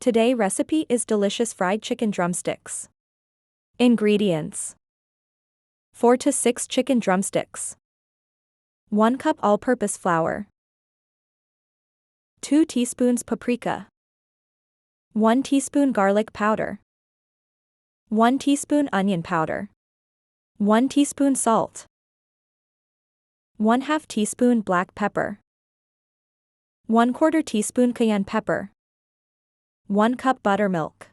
Today's recipe is delicious fried chicken drumsticks. Ingredients: 4 to 6 chicken drumsticks, 1 cup all-purpose flour, 2 teaspoons paprika, 1 teaspoon garlic powder, 1 teaspoon onion powder, 1 teaspoon salt, 1/2 teaspoon black pepper, 1/4 teaspoon cayenne pepper, 1 cup buttermilk.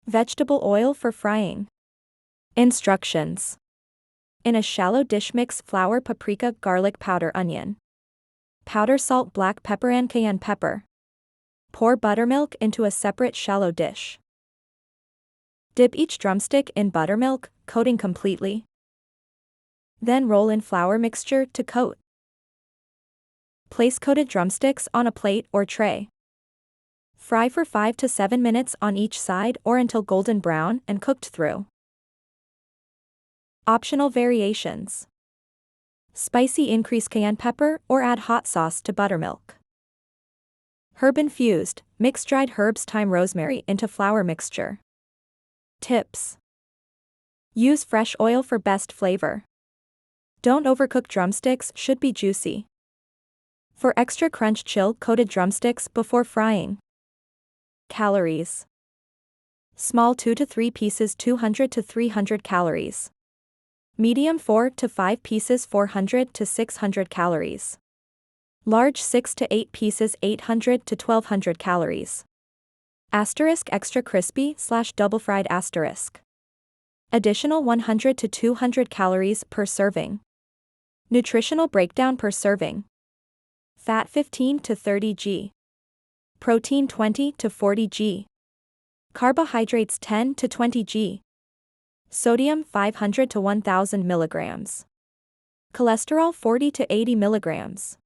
Vegetable oil for frying. Instructions: in a shallow dish, mix flour, paprika, garlic powder, onion powder, salt, black pepper and cayenne pepper. Pour buttermilk into a separate shallow dish. Dip each drumstick in buttermilk, coating completely. Then roll in flour mixture to coat. Place coated drumsticks on a plate or tray. Fry for 5 to 7 minutes on each side or until golden brown and cooked through. Optional variations: spicy, increase cayenne pepper or add hot sauce to buttermilk. Herb infused, mix dried herbs, thyme, rosemary into flour mixture. Tips: use fresh oil for best flavor. Don't overcook, drumsticks should be juicy. For extra crunch, chill coated drumsticks before frying. Calories: small 2 to 3 pieces 200 to 300 calories. Medium 4 to 5 pieces 400 to 600 calories. Large 6 to 8 pieces 800 to 1200 calories. Asterisk extra crispy / double fried asterisk. Additional 100 to 200 calories per serving. Nutritional breakdown per serving: fat 15 to 30 g. Protein 20 to 40 g. Carbohydrates 10 to 20 g. Sodium 500 to 1000 milligrams. Cholesterol 40 to 80 milligrams.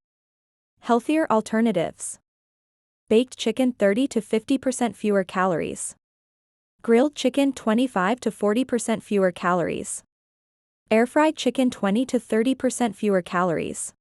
Healthier alternatives: baked chicken 30 to 50% fewer calories. Grilled chicken 25 to 40% fewer calories. Air-fried chicken 20 to 30% fewer calories.